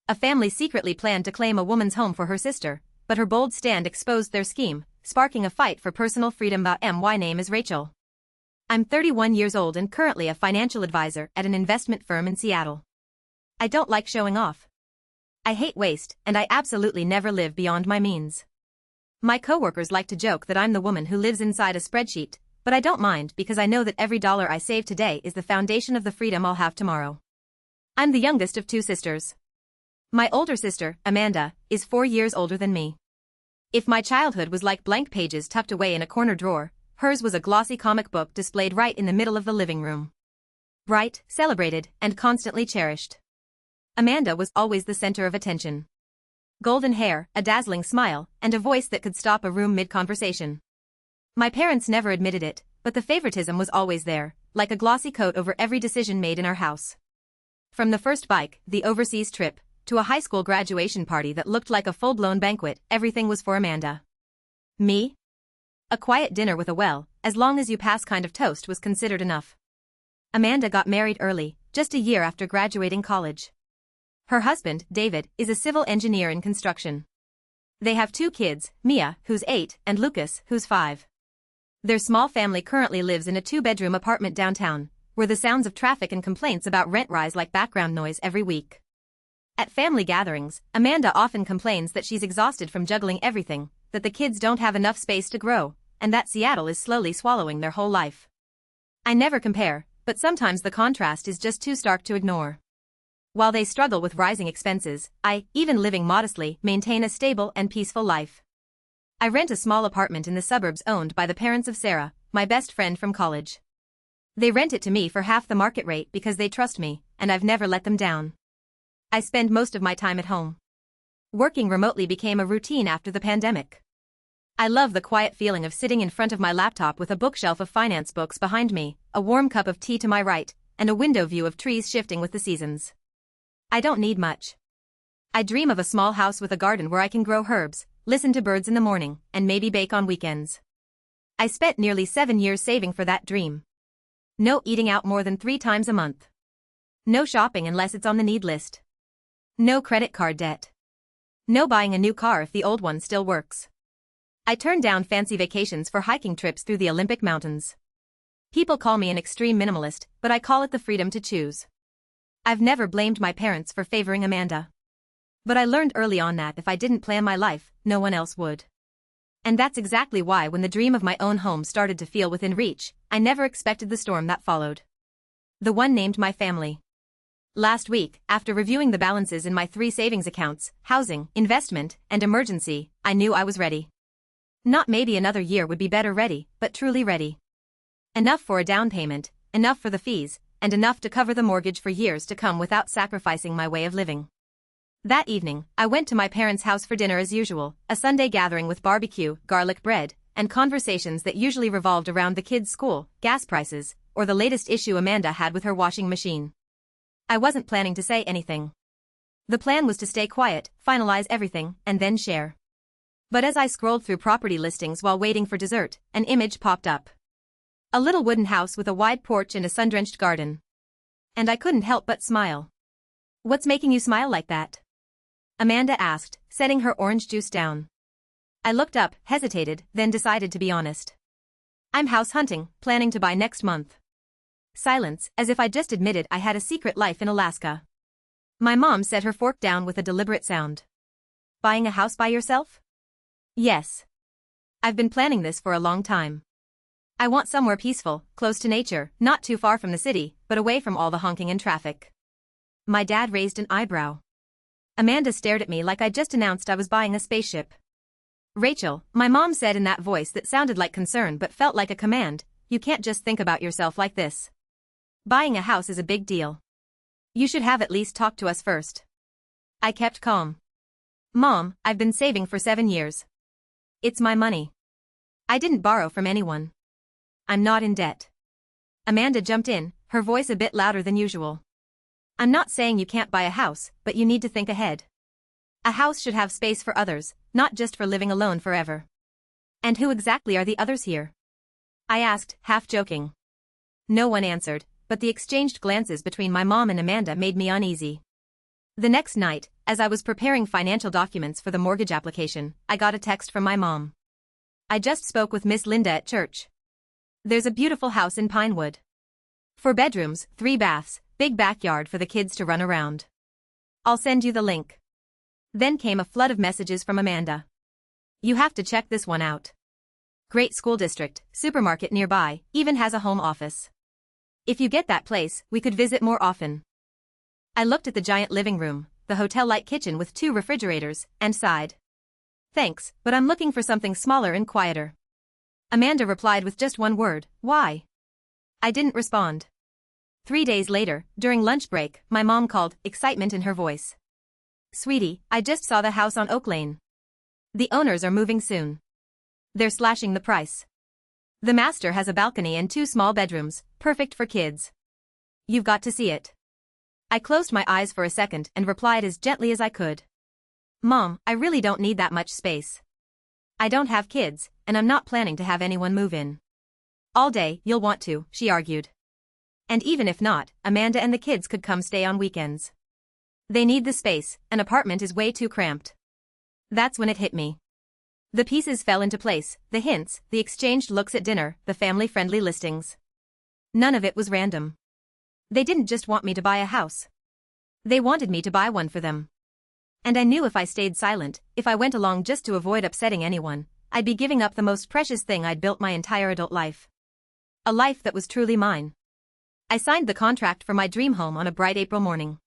A family secretly planned to claim a woman's home for her sister, but her bold stand exposed their scheme, sparking a fight for personal freedom. My name is Rachel. I'm 31 years old and currently a financial advisor at an investment firm in Seattle. I don't like showing off. I hate waste, and I absolutely never live beyond my means. My coworkers like to joke that I'm the woman who lives inside a spreadsheet, but I don't mind because I know that every dollar I save today is the foundation of the freedom I'll have tomorrow. I'm the youngest of two sisters. My older sister, Amanda, is 4 years older than me. If my childhood was like blank pages tucked away in a corner drawer, hers was a glossy comic book displayed right in the middle of the living room. Bright, celebrated, and constantly cherished. Amanda was always the center of attention. Golden hair, a dazzling smile, and a voice that could stop a room mid-conversation. My parents never admitted it, but the favoritism was always there, like a glossy coat over every decision made in our house. From the first bike, the overseas trip, to a high school graduation party that looked like a full-blown banquet, everything was for Amanda. Me? A quiet dinner with a as long as you pass kind of toast was considered enough. Amanda got married early, just a year after graduating college. Her husband, David, is a civil engineer in construction. They have 2 kids, Mia, who's 8, and Lucas, who's 5. Their small family currently lives in a 2-bedroom apartment downtown, where the sounds of traffic and complaints about rent rise like background noise every week. At family gatherings, Amanda often complains that she's exhausted from juggling everything, that the kids don't have enough space to grow, and that Seattle is slowly swallowing their whole life. I never compare, but sometimes the contrast is just too stark to ignore. While they struggle with rising expenses, I, even living modestly, maintain a stable and peaceful life. I rent a small apartment in the suburbs owned by the parents of Sarah, my best friend from college. They rent it to me for half the market rate because they trust me, and I've never let them down. I spend most of my time at home. Working remotely became a routine after the pandemic. I love the quiet feeling of sitting in front of my laptop with a bookshelf of finance books behind me, a warm cup of tea to my right, and a window view of trees shifting with the seasons. I don't need much. I dream of a small house with a garden where I can grow herbs, listen to birds in the morning, and maybe bake on weekends. I spent nearly 7 years saving for that dream. No eating out more than 3 times a month. No shopping unless it's on the need list. No credit card debt. No buying a new car if the old one still works. I turned down fancy vacations for hiking trips through the Olympic Mountains. People call me an extreme minimalist, but I call it the freedom to choose. I've never blamed my parents for favoring Amanda. But I learned early on that if I didn't plan my life, no one else would. And that's exactly why when the dream of my own home started to feel within reach, I never expected the storm that followed. The one named my family. Last week, after reviewing the balances in my 3 savings accounts, housing, investment, and emergency, I knew I was ready. Not maybe another year would be better ready, but truly ready. Enough for a down payment, enough for the fees, and enough to cover the mortgage for years to come without sacrificing my way of living. That evening, I went to my parents' house for dinner as usual, a Sunday gathering with barbecue, garlic bread, and conversations that usually revolved around the kids' school, gas prices, or the latest issue Amanda had with her washing machine. I wasn't planning to say anything. The plan was to stay quiet, finalize everything, and then share. But as I scrolled through property listings while waiting for dessert, an image popped up. A little wooden house with a wide porch and a sun-drenched garden. And I couldn't help but smile. "What's making you smile like that?" Amanda asked, setting her orange juice down. I looked up, hesitated, then decided to be honest. "I'm house hunting, planning to buy next month." Silence, as if I just admitted I had a secret life in Alaska. My mom set her fork down with a deliberate sound. "Buying a house by yourself?" "Yes. I've been planning this for a long time. I want somewhere peaceful, close to nature, not too far from the city, but away from all the honking and traffic." My dad raised an eyebrow. Amanda stared at me like I'd just announced I was buying a spaceship. "Rachel," my mom said in that voice that sounded like concern but felt like a command, "you can't just think about yourself like this. Buying a house is a big deal. You should have at least talked to us first." I kept calm. "Mom, I've been saving for 7 years. It's my money. I didn't borrow from anyone. I'm not in debt." Amanda jumped in, her voice a bit louder than usual. "I'm not saying you can't buy a house, but you need to think ahead. A house should have space for others, not just for living alone forever." "And who exactly are the others here?" I asked, half joking. No one answered, but the exchanged glances between my mom and Amanda made me uneasy. The next night, As I was preparing financial documents for the mortgage application, I got a text from my mom. I just spoke with Miss Linda at church. There's a beautiful house in Pinewood. 4 bedrooms, 3 baths, big backyard for the kids to run around. I'll send you the link. Then came a flood of messages from Amanda. You have to check this one out. Great school district, supermarket nearby, even has a home office. If you get that place, we could visit more often. I looked at the giant living room, the hotel-like kitchen with 2 refrigerators, and sighed. Thanks, but I'm looking for something smaller and quieter. Amanda replied with just one word, why? I didn't respond. 3 days later, during lunch break, my mom called, excitement in her voice. Sweetie, I just saw the house on Oak Lane. The owners are moving soon. They're slashing the price. The master has a balcony and 2 small bedrooms, perfect for kids. You've got to see it. I closed my eyes for a second and replied as gently as I could. Mom, I really don't need that much space. I don't have kids, and I'm not planning to have anyone move in. All day, you'll want to, she argued. And even if not, Amanda and the kids could come stay on weekends. They need the space, an apartment is way too cramped. That's when it hit me. The pieces fell into place, the hints, the exchanged looks at dinner, the family-friendly listings. None of it was random. They didn't just want me to buy a house. They wanted me to buy one for them. And I knew if I stayed silent, if I went along just to avoid upsetting anyone, I'd be giving up the most precious thing I'd built my entire adult life. A life that was truly mine. I signed the contract for my dream home on a bright April morning.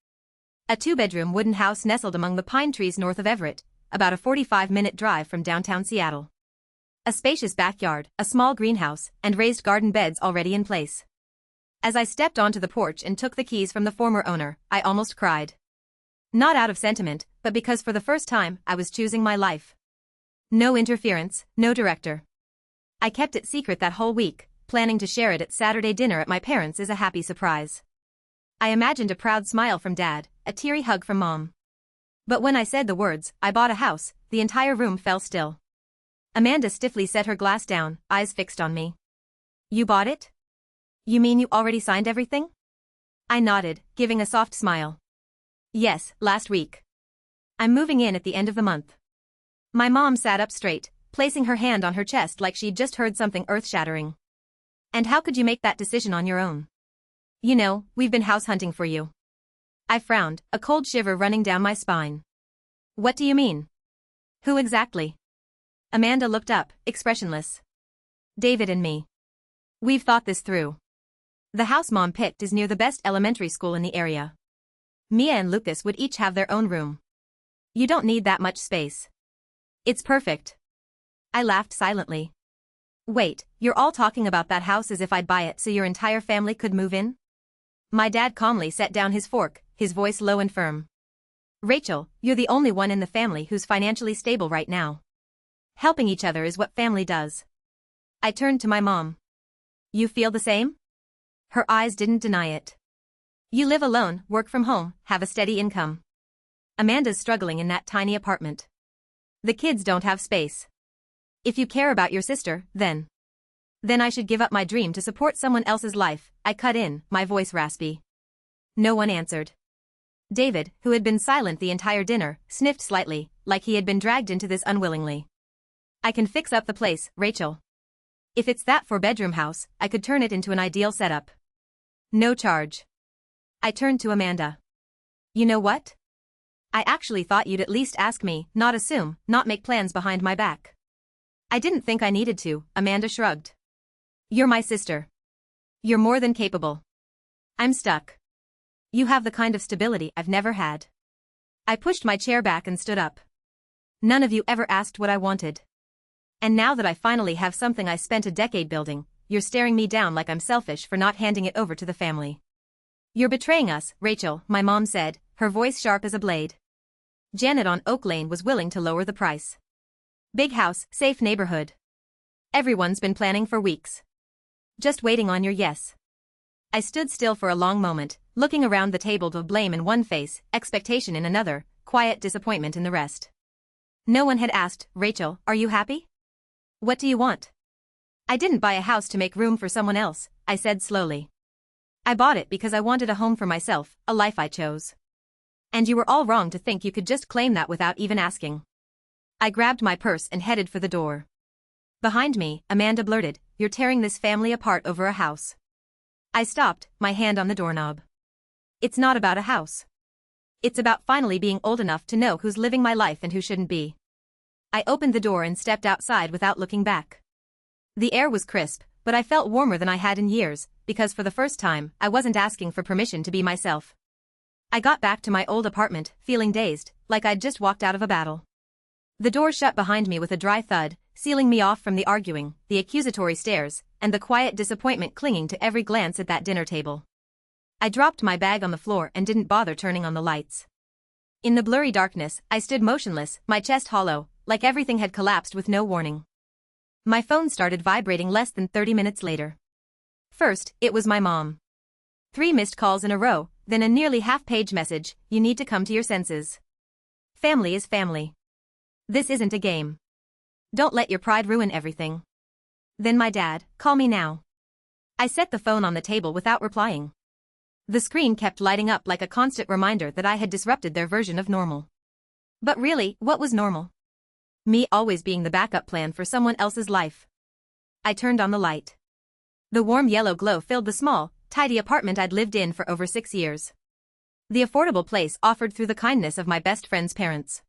A 2-bedroom wooden house nestled among the pine trees north of Everett, about a 45-minute drive from downtown Seattle. A spacious backyard, a small greenhouse, and raised garden beds already in place. As I stepped onto the porch and took the keys from the former owner, I almost cried. Not out of sentiment, but because for the first time, I was choosing my life. No interference, no director. I kept it secret that whole week, planning to share it at Saturday dinner at my parents' as a happy surprise. I imagined a proud smile from Dad, a teary hug from Mom. But when I said the words, I bought a house, the entire room fell still. Amanda stiffly set her glass down, eyes fixed on me. You bought it? You mean you already signed everything? I nodded, giving a soft smile. Yes, last week. I'm moving in at the end of the month. My mom sat up straight, placing her hand on her chest like she'd just heard something earth-shattering. And how could you make that decision on your own? You know, we've been house hunting for you. I frowned, a cold shiver running down my spine. What do you mean? Who exactly? Amanda looked up, expressionless. David and me. We've thought this through. The house Mom picked is near the best elementary school in the area. Mia and Lucas would each have their own room. You don't need that much space. It's perfect. I laughed silently. Wait, you're all talking about that house as if I'd buy it so your entire family could move in? My dad calmly set down his fork, his voice low and firm. Rachel, you're the only one in the family who's financially stable right now. Helping each other is what family does. I turned to my mom. You feel the same? Her eyes didn't deny it. You live alone, work from home, have a steady income. Amanda's struggling in that tiny apartment. The kids don't have space. If you care about your sister, then I should give up my dream to support someone else's life, I cut in, my voice raspy. No one answered. David, who had been silent the entire dinner, sniffed slightly, like he had been dragged into this unwillingly. I can fix up the place, Rachel. If it's that 4-bedroom house, I could turn it into an ideal setup. No charge. I turned to Amanda. You know what? I actually thought you'd at least ask me, not assume, not make plans behind my back. I didn't think I needed to, Amanda shrugged. You're my sister. You're more than capable. I'm stuck. You have the kind of stability I've never had. I pushed my chair back and stood up. None of you ever asked what I wanted. And now that I finally have something I spent a decade building, you're staring me down like I'm selfish for not handing it over to the family. You're betraying us, Rachel, my mom said, her voice sharp as a blade. Janet on Oak Lane was willing to lower the price. Big house, safe neighborhood. Everyone's been planning for weeks. Just waiting on your yes. I stood still for a long moment, looking around the table with blame in one face, expectation in another, quiet disappointment in the rest. No one had asked, Rachel, are you happy? What do you want? I didn't buy a house to make room for someone else, I said slowly. I bought it because I wanted a home for myself, a life I chose. And you were all wrong to think you could just claim that without even asking. I grabbed my purse and headed for the door. Behind me, Amanda blurted, "You're tearing this family apart over a house." I stopped, my hand on the doorknob. It's not about a house. It's about finally being old enough to know who's living my life and who shouldn't be. I opened the door and stepped outside without looking back. The air was crisp, but I felt warmer than I had in years, because for the first time, I wasn't asking for permission to be myself. I got back to my old apartment, feeling dazed, like I'd just walked out of a battle. The door shut behind me with a dry thud, sealing me off from the arguing, the accusatory stares, and the quiet disappointment clinging to every glance at that dinner table. I dropped my bag on the floor and didn't bother turning on the lights. In the blurry darkness, I stood motionless, my chest hollow, like everything had collapsed with no warning. My phone started vibrating less than 30 minutes later. First, it was my mom. 3 missed calls in a row, then a nearly half-page message, "You need to come to your senses. Family is family. This isn't a game. Don't let your pride ruin everything." Then my dad, "Call me now." I set the phone on the table without replying. The screen kept lighting up like a constant reminder that I had disrupted their version of normal. But really, what was normal? Me always being the backup plan for someone else's life. I turned on the light. The warm yellow glow filled the small, tidy apartment I'd lived in for over 6 years. The affordable place offered through the kindness of my best friend's parents.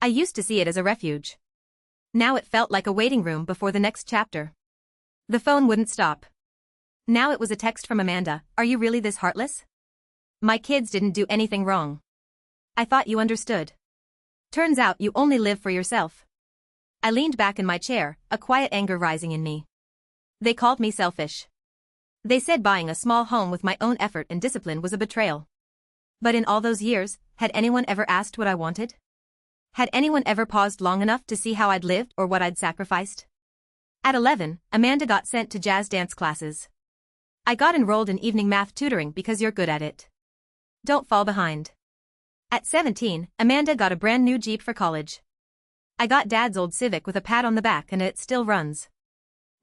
I used to see it as a refuge. Now it felt like a waiting room before the next chapter. The phone wouldn't stop. Now it was a text from Amanda, "Are you really this heartless? My kids didn't do anything wrong. I thought you understood. Turns out you only live for yourself." I leaned back in my chair, a quiet anger rising in me. They called me selfish. They said buying a small home with my own effort and discipline was a betrayal. But in all those years, had anyone ever asked what I wanted? Had anyone ever paused long enough to see how I'd lived or what I'd sacrificed? At 11, Amanda got sent to jazz dance classes. I got enrolled in evening math tutoring because you're good at it. Don't fall behind. At 17, Amanda got a brand new Jeep for college. I got Dad's old Civic with a pat on the back and it still runs.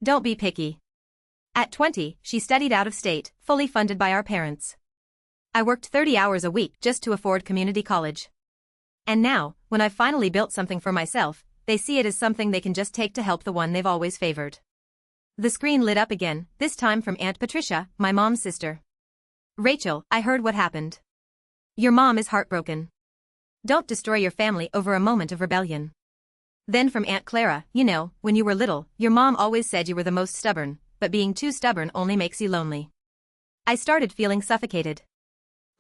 Don't be picky. At 20, she studied out of state, fully funded by our parents. I worked 30 hours a week just to afford community college. And now, when I've finally built something for myself, they see it as something they can just take to help the one they've always favored. The screen lit up again, this time from Aunt Patricia, my mom's sister. "Rachel, I heard what happened. Your mom is heartbroken. Don't destroy your family over a moment of rebellion." Then from Aunt Clara, "You know, when you were little, your mom always said you were the most stubborn, but being too stubborn only makes you lonely." I started feeling suffocated.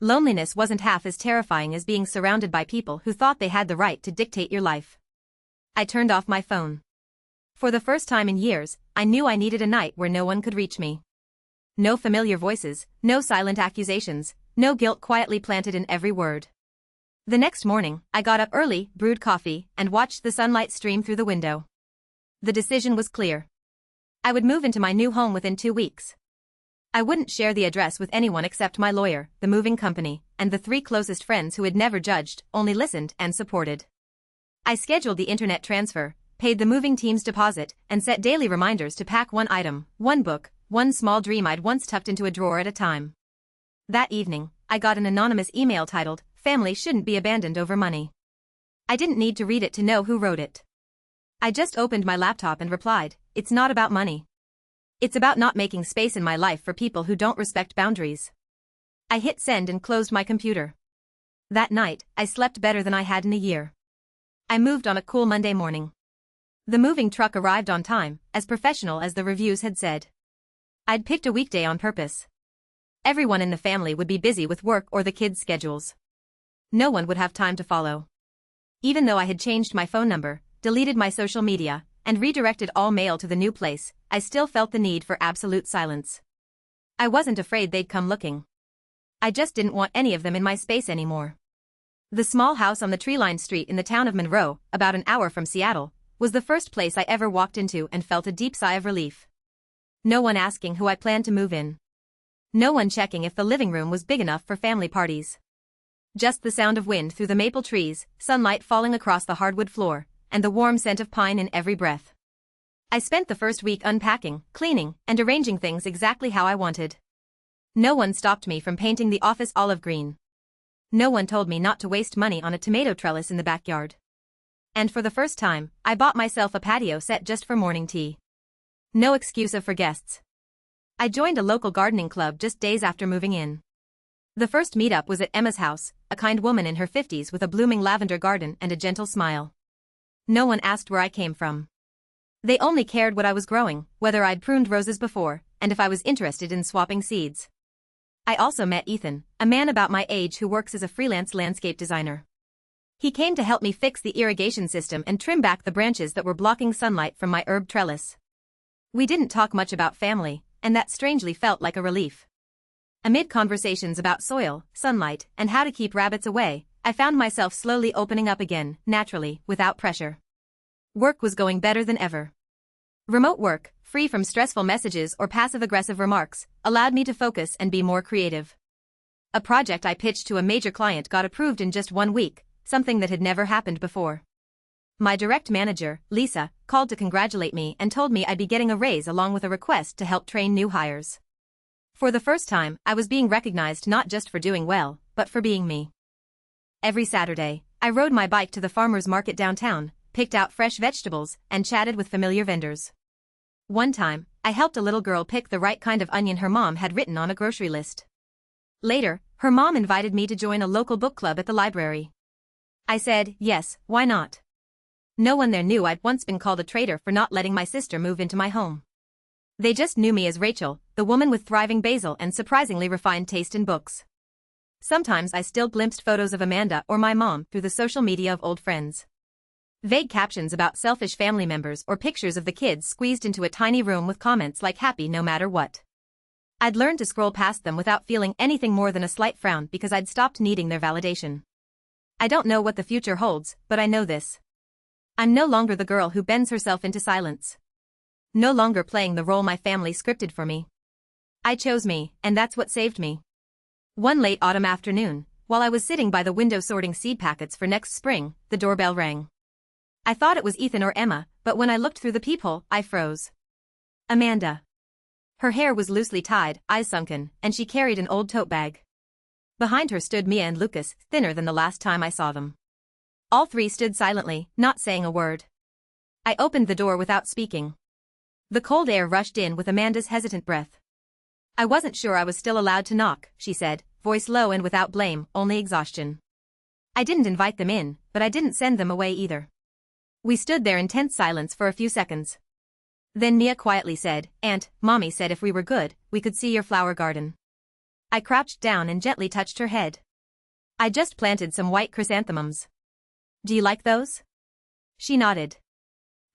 Loneliness wasn't half as terrifying as being surrounded by people who thought they had the right to dictate your life. I turned off my phone. For the first time in years, I knew I needed a night where no one could reach me. No familiar voices, no silent accusations, no guilt quietly planted in every word. The next morning, I got up early, brewed coffee, and watched the sunlight stream through the window. The decision was clear. I would move into my new home within 2 weeks. I wouldn't share the address with anyone except my lawyer, the moving company, and the 3 closest friends who had never judged, only listened and supported. I scheduled the internet transfer, paid the moving team's deposit, and set daily reminders to pack one item, one book, one small dream I'd once tucked into a drawer at a time. That evening, I got an anonymous email titled, "Family Shouldn't Be Abandoned Over Money." I didn't need to read it to know who wrote it. I just opened my laptop and replied, "It's not about money. It's about not making space in my life for people who don't respect boundaries." I hit send and closed my computer. That night, I slept better than I had in a year. I moved on a cool Monday morning. The moving truck arrived on time, as professional as the reviews had said. I'd picked a weekday on purpose. Everyone in the family would be busy with work or the kids' schedules. No one would have time to follow. Even though I had changed my phone number, deleted my social media, and redirected all mail to the new place, I still felt the need for absolute silence. I wasn't afraid they'd come looking. I just didn't want any of them in my space anymore. The small house on the tree-lined street in the town of Monroe, about an hour from Seattle, was the first place I ever walked into and felt a deep sigh of relief. No one asking who I planned to move in. No one checking if the living room was big enough for family parties. Just the sound of wind through the maple trees, sunlight falling across the hardwood floor, and the warm scent of pine in every breath. I spent the first week unpacking, cleaning, and arranging things exactly how I wanted. No one stopped me from painting the office olive green. No one told me not to waste money on a tomato trellis in the backyard. And for the first time, I bought myself a patio set just for morning tea. No excuse for guests. I joined a local gardening club just days after moving in. The first meetup was at Emma's house, a kind woman in her 50s with a blooming lavender garden and a gentle smile. No one asked where I came from. They only cared what I was growing, whether I'd pruned roses before, and if I was interested in swapping seeds. I also met Ethan, a man about my age who works as a freelance landscape designer. He came to help me fix the irrigation system and trim back the branches that were blocking sunlight from my herb trellis. We didn't talk much about family, and that strangely felt like a relief. Amid conversations about soil, sunlight, and how to keep rabbits away, I found myself slowly opening up again, naturally, without pressure. Work was going better than ever. Remote work, free from stressful messages or passive-aggressive remarks, allowed me to focus and be more creative. A project I pitched to a major client got approved in just 1 week, something that had never happened before. My direct manager, Lisa, called to congratulate me and told me I'd be getting a raise along with a request to help train new hires. For the first time, I was being recognized not just for doing well, but for being me. Every Saturday, I rode my bike to the farmer's market downtown, picked out fresh vegetables, and chatted with familiar vendors. One time, I helped a little girl pick the right kind of onion her mom had written on a grocery list. Later, her mom invited me to join a local book club at the library. I said, yes, why not? No one there knew I'd once been called a traitor for not letting my sister move into my home. They just knew me as Rachel, the woman with thriving basil and surprisingly refined taste in books. Sometimes I still glimpsed photos of Amanda or my mom through the social media of old friends. Vague captions about selfish family members or pictures of the kids squeezed into a tiny room with comments like happy no matter what. I'd learned to scroll past them without feeling anything more than a slight frown because I'd stopped needing their validation. I don't know what the future holds, but I know this. I'm no longer the girl who bends herself into silence. No longer playing the role my family scripted for me. I chose me, and that's what saved me. One late autumn afternoon, while I was sitting by the window sorting seed packets for next spring, the doorbell rang. I thought it was Ethan or Emma, but when I looked through the peephole, I froze. Amanda. Her hair was loosely tied, eyes sunken, and she carried an old tote bag. Behind her stood Mia and Lucas, thinner than the last time I saw them. All three stood silently, not saying a word. I opened the door without speaking. The cold air rushed in with Amanda's hesitant breath. I wasn't sure I was still allowed to knock, she said, voice low and without blame, only exhaustion. I didn't invite them in, but I didn't send them away either. We stood there in tense silence for a few seconds. Then Mia quietly said, Aunt, Mommy said if we were good, we could see your flower garden. I crouched down and gently touched her head. I just planted some white chrysanthemums. Do you like those? She nodded.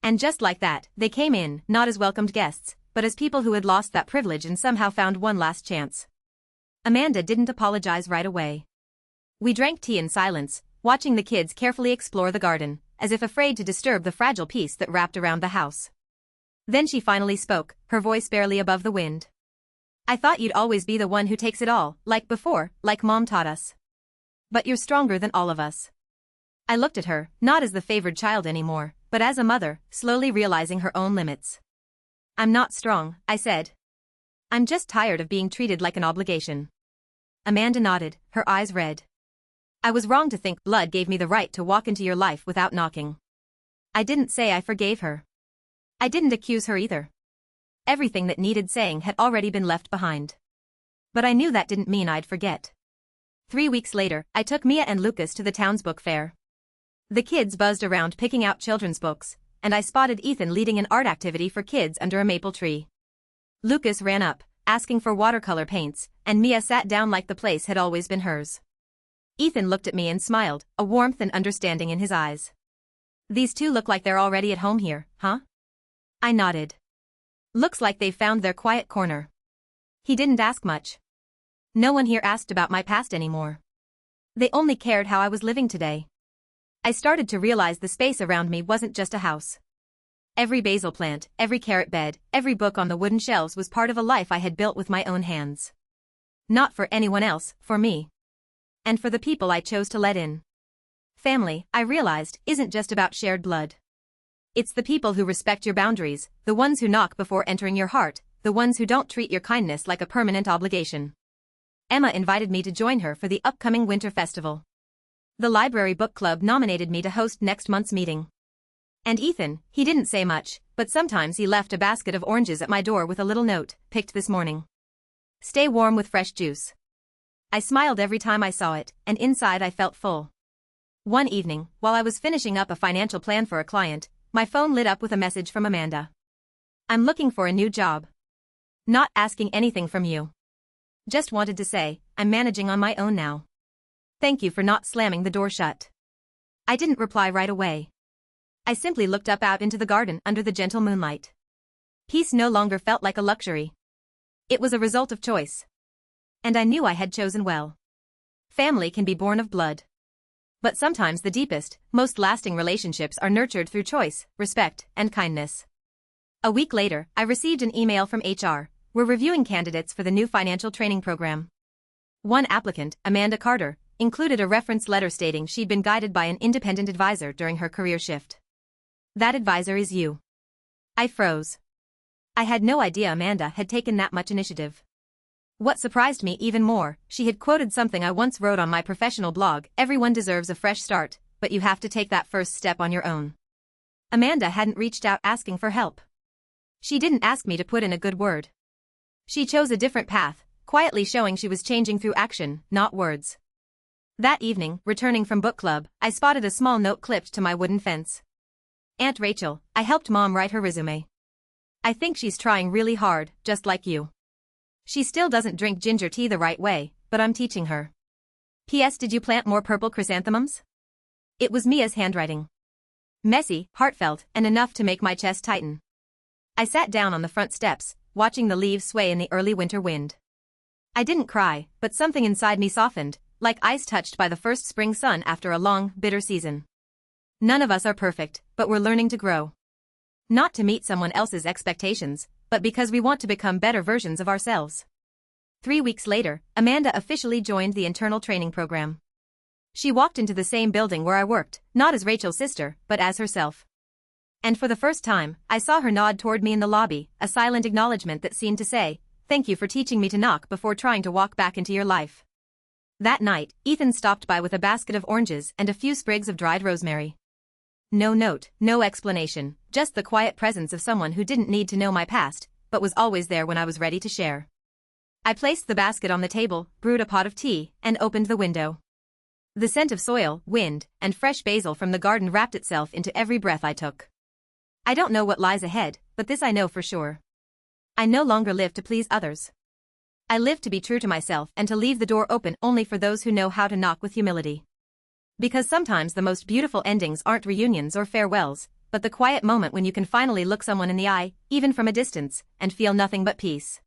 And just like that, they came in, not as welcomed guests, but as people who had lost that privilege and somehow found one last chance. Amanda didn't apologize right away. We drank tea in silence, watching the kids carefully explore the garden, as if afraid to disturb the fragile peace that wrapped around the house. Then she finally spoke, her voice barely above the wind. I thought you'd always be the one who takes it all, like before, like Mom taught us. But you're stronger than all of us. I looked at her, not as the favored child anymore, but as a mother, slowly realizing her own limits. I'm not strong, I said. I'm just tired of being treated like an obligation. Amanda nodded, her eyes red. I was wrong to think blood gave me the right to walk into your life without knocking. I didn't say I forgave her. I didn't accuse her either. Everything that needed saying had already been left behind. But I knew that didn't mean I'd forget. 3 weeks later, I took Mia and Lucas to the town's book fair. The kids buzzed around picking out children's books, and I spotted Ethan leading an art activity for kids under a maple tree. Lucas ran up, asking for watercolor paints, and Mia sat down like the place had always been hers. Ethan looked at me and smiled, a warmth and understanding in his eyes. These two look like they're already at home here, huh? I nodded. Looks like they've found their quiet corner. He didn't ask much. No one here asked about my past anymore. They only cared how I was living today. I started to realize the space around me wasn't just a house. Every basil plant, every carrot bed, every book on the wooden shelves was part of a life I had built with my own hands. Not for anyone else, for me. And for the people I chose to let in. Family, I realized, isn't just about shared blood. It's the people who respect your boundaries, the ones who knock before entering your heart, the ones who don't treat your kindness like a permanent obligation. Emma invited me to join her for the upcoming winter festival. The library book club nominated me to host next month's meeting. And Ethan, he didn't say much, but sometimes he left a basket of oranges at my door with a little note, picked this morning. Stay warm with fresh juice. I smiled every time I saw it, and inside I felt full. One evening, while I was finishing up a financial plan for a client, my phone lit up with a message from Amanda. I'm looking for a new job. Not asking anything from you. Just wanted to say, I'm managing on my own now. Thank you for not slamming the door shut. I didn't reply right away. I simply looked up out into the garden under the gentle moonlight. Peace no longer felt like a luxury. It was a result of choice. And I knew I had chosen well. Family can be born of blood. But sometimes the deepest, most lasting relationships are nurtured through choice, respect, and kindness. A week later, I received an email from HR. We're reviewing candidates for the new financial training program. One applicant, Amanda Carter, included a reference letter stating she'd been guided by an independent advisor during her career shift. That advisor is you. I froze. I had no idea Amanda had taken that much initiative. What surprised me even more, she had quoted something I once wrote on my professional blog: everyone deserves a fresh start, but you have to take that first step on your own. Amanda hadn't reached out asking for help. She didn't ask me to put in a good word. She chose a different path, quietly showing she was changing through action, not words. That evening, returning from book club, I spotted a small note clipped to my wooden fence. Aunt Rachel, I helped Mom write her resume. I think she's trying really hard, just like you. She still doesn't drink ginger tea the right way, but I'm teaching her. P.S. Did you plant more purple chrysanthemums? It was Mia's handwriting. Messy, heartfelt, and enough to make my chest tighten. I sat down on the front steps, watching the leaves sway in the early winter wind. I didn't cry, but something inside me softened, like ice touched by the first spring sun after a long, bitter season. None of us are perfect, but we're learning to grow. Not to meet someone else's expectations, but because we want to become better versions of ourselves. 3 weeks later, Amanda officially joined the internal training program. She walked into the same building where I worked, not as Rachel's sister, but as herself. And for the first time, I saw her nod toward me in the lobby, a silent acknowledgement that seemed to say, "Thank you for teaching me to knock before trying to walk back into your life." That night, Ethan stopped by with a basket of oranges and a few sprigs of dried rosemary. No note, no explanation, just the quiet presence of someone who didn't need to know my past, but was always there when I was ready to share. I placed the basket on the table, brewed a pot of tea, and opened the window. The scent of soil, wind, and fresh basil from the garden wrapped itself into every breath I took. I don't know what lies ahead, but this I know for sure. I no longer live to please others. I live to be true to myself and to leave the door open only for those who know how to knock with humility. Because sometimes the most beautiful endings aren't reunions or farewells, but the quiet moment when you can finally look someone in the eye, even from a distance, and feel nothing but peace.